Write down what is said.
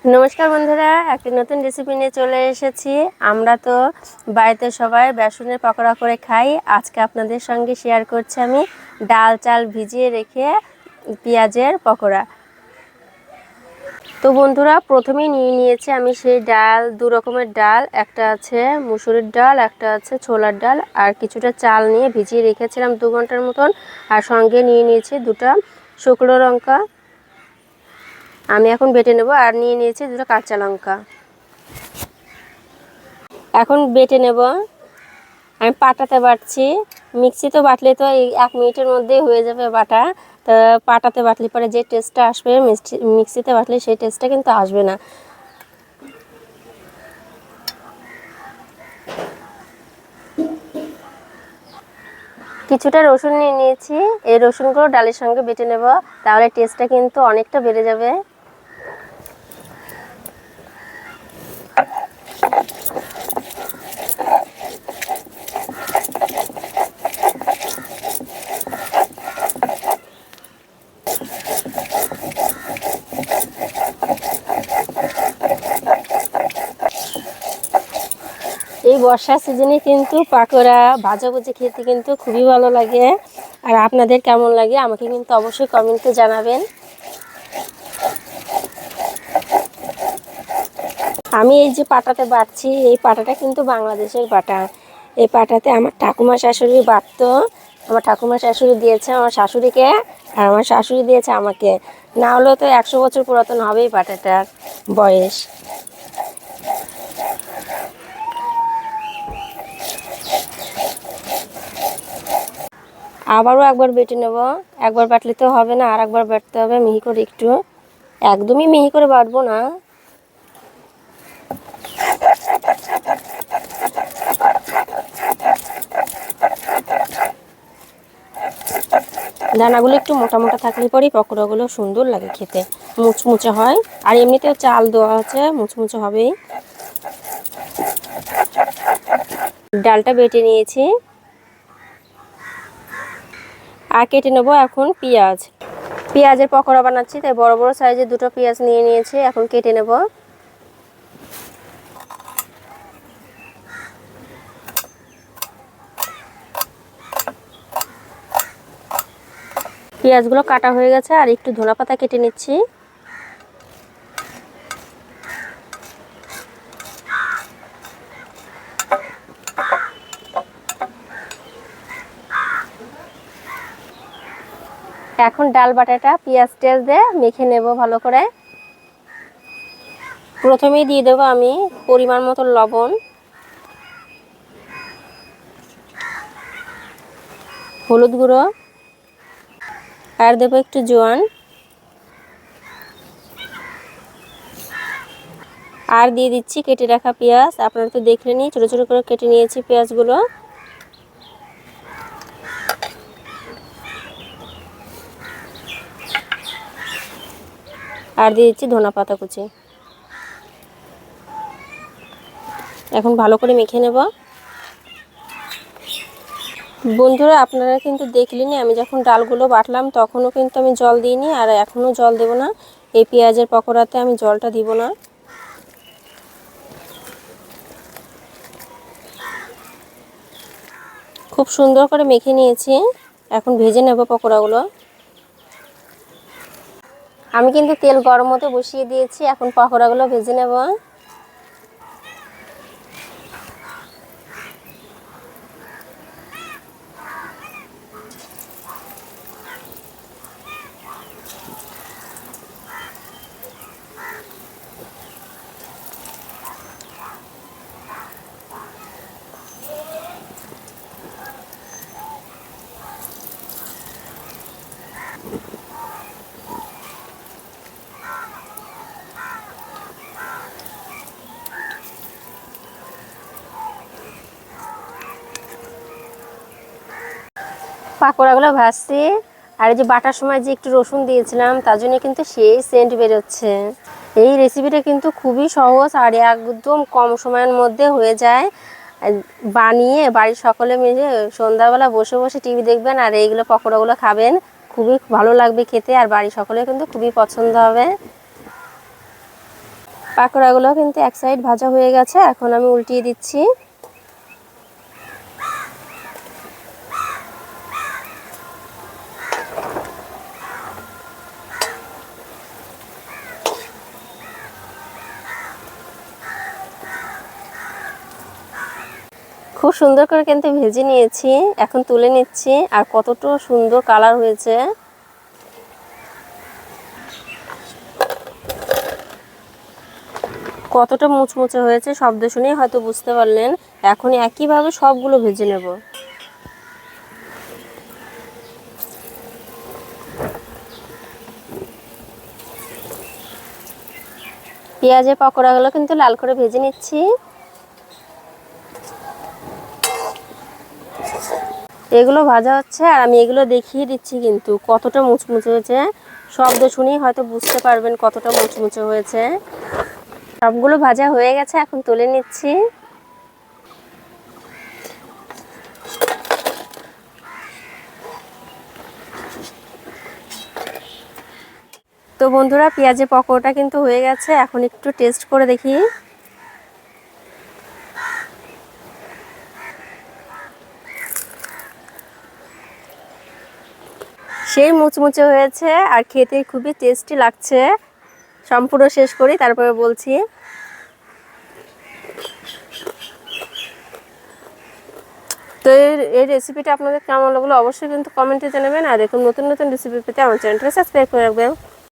নমস্কার বন্ধুরা, একটি নতুন রেসিপি নিয়ে চলে এসেছি। আমরা তো বাড়িতে সবাই বেসনের পকোড়া করে খাই। আজকে আপনাদের সঙ্গে শেয়ার করছি আমি ডাল চাল ভিজিয়ে রেখে পেঁয়াজের পকোড়া। তো বন্ধুরা, প্রথমেই নিয়ে নিয়েছি আমি সেই ডাল, দু রকমের ডাল, একটা আছে মুসুরির ডাল, একটা আছে ছোলার ডাল, আর কিছুটা চাল নিয়ে ভিজিয়ে রেখেছিলাম 2 ঘন্টার মতন। আর সঙ্গে নিয়ে নিয়েছি দুটো শুকনো লঙ্কা, আমি এখন বেটে নেব। আর নিয়ে নিয়েছি দুটো কাঁচা লঙ্কা, এখন বেটে নেব। আমি পাটাতে বাটছি, মিক্সিতে বাটলে তো এই 1 মিনিটের মধ্যেই হয়ে যাবে বাটা। তো পাটাতে বাটলে পরে যে টেস্টটা আসবে মিক্সিতে বাটলে সেই টেস্টটা কিন্তু আসবে না। কিছুটা রসুন নিয়ে নিয়েছি, এই রসুনগুলো ডালের সঙ্গে বেটে নেব, তাহলে টেস্টটা কিন্তু অনেকটা বেড়ে যাবে। এই বর্ষার সিজনে কিন্তু পাকোড়া ভাজাভুজি খেতে কিন্তু খুবই ভালো লাগে। আর আপনাদের কেমন লাগে আমাকে কিন্তু অবশ্যই কমেন্টে জানাবেন। আমি এই যে পাটাতে বাটছি, এই পাটাটা কিন্তু বাংলাদেশের পাটা। এই পাটাতে আমার ঠাকুমা শাশুড়ি বাটতো। আমার ঠাকুমা শাশুড়ি দিয়েছে আমার শাশুড়িকে, আর আমার শাশুড়ি দিয়েছে আমাকে। না হলেও তো 100 বছর পুরাতন হবেই পাটাটার বয়স। আবারও একবার বেটে নেব। একবার বাটলে তো হবে না, আর একবার বাটতে হবে মিহি করে, একটু একদমই মিহি করে বাটবো না। দানাগুলো একটু মোটা মোটা থাকলে পরেই পকোড়াগুলো সুন্দর লাগে খেতে, মুচমুচে হয়। আর এমনিতেও চাল দেওয়া আছে, মুচমুচে হবেই। ডালটা বেটে নিয়েছি, আর কেটে নেব এখন পেঁয়াজ। পেঁয়াজের পকোড়া বানাচ্ছি, তাই বড় বড় সাইজের দুটো পেঁয়াজ নিয়ে নিয়েছি, এখন কেটে নেব। পেঁয়াজগুলো কাটা হয়ে গেছে, আর একটু ধনেপাতা কেটে নিচ্ছি। এখন ডাল বাটাটা পেঁয়াজ টেয়াজ দিয়ে মেখে নেব ভালো করে। প্রথমেই দিয়ে দেবো আমি পরিমাণ মতো লবণ, হলুদ গুঁড়ো, আর দেবো একটু জোয়ান, আর দিয়ে দিচ্ছি কেটে রাখা পেঁয়াজ। আপনারা তো দেখলেনই, ছোটো ছোটো করে কেটে নিয়েছি পেঁয়াজগুলো। আর দিয়ে দিচ্ছি ধনেপাতা কুচি। এখন ভালো করে মেখে নেব। বন্ধুরা, আপনারা কিন্তু দেখলেনই, আমি যখন ডালগুলো বাটলাম তখনও কিন্তু আমি জল দিইনি, আর এখনও জল দেব না। এই পেঁয়াজের পকোড়াতে আমি জলটা দিব না। খুব সুন্দর করে মেখে নিয়েছি, এখন ভেজে নেব পকোড়াগুলো। আমি কিন্তু তেল গরম হতে বসিয়ে দিয়েছি, এখন পকোড়াগুলো ভেজে নেব। পাকোড়াগুলো ভাজছি, আর এই যে বাটার সময় যে একটু রসুন দিয়েছিলাম, তার জন্য কিন্তু সেই সেন্ট বেরোচ্ছে। এই রেসিপিটা কিন্তু খুবই সহজ, আর একদম কম সময়ের মধ্যে হয়ে যায়। বানিয়ে বাড়ির সকলে মিলে সন্ধ্যাবেলা বসে বসে টিভি দেখবেন আর এইগুলো পকোড়াগুলো খাবেন, খুবই ভালো লাগবে খেতে, আর বাড়ির সকলে কিন্তু খুবই পছন্দ হবে। পাকোড়াগুলো কিন্তু এক সাইড ভাজা হয়ে গেছে, এখন আমি উল্টিয়ে দিচ্ছি। খুব সুন্দর করে কিন্তু ভেজে নিয়েছি, এখন তুলে নিচ্ছি। আর কতটা সুন্দর কালার হয়েছে। কতটা মুচমুচে হয়েছে শব্দ শুনেই হয়তো বুঝতে পারলেন। এখন একইভাবে সবগুলো ভেজে নেব। পেঁয়াজের পকোড়াগুলো কিন্তু লাল করে ভেজে নিচ্ছি। এগুলো ভাজা হচ্ছে আর আমি এগুলো দেখিয়ে দিচ্ছি কিন্তু কতটা মুচমুচে হয়েছে। শব্দ শুনেই হয়তো বুঝতে পারবেন কতটা মুচমুচে হয়েছে। সবগুলো ভাজা হয়ে গেছে, এখন তুলে নিচ্ছি। তো বন্ধুরা, পেঁয়াজের পকোড়াটা কিন্তু হয়ে গেছে, এখন একটু টেস্ট করে দেখি। সেই মুচমুচে হয়েছে আর খেতে খুবই টেস্টি লাগছে। সম্পূর্ণ শেষ করি তারপরে বলছি। তো এই রেসিপিটা আপনাদের কেমন লাগলো অবশ্যই কিন্তু কমেন্টে জানাবেন। আর এরকম নতুন নতুন রেসিপি পেতে আমার চ্যানেলটা সাবস্ক্রাইব করে রাখবেন।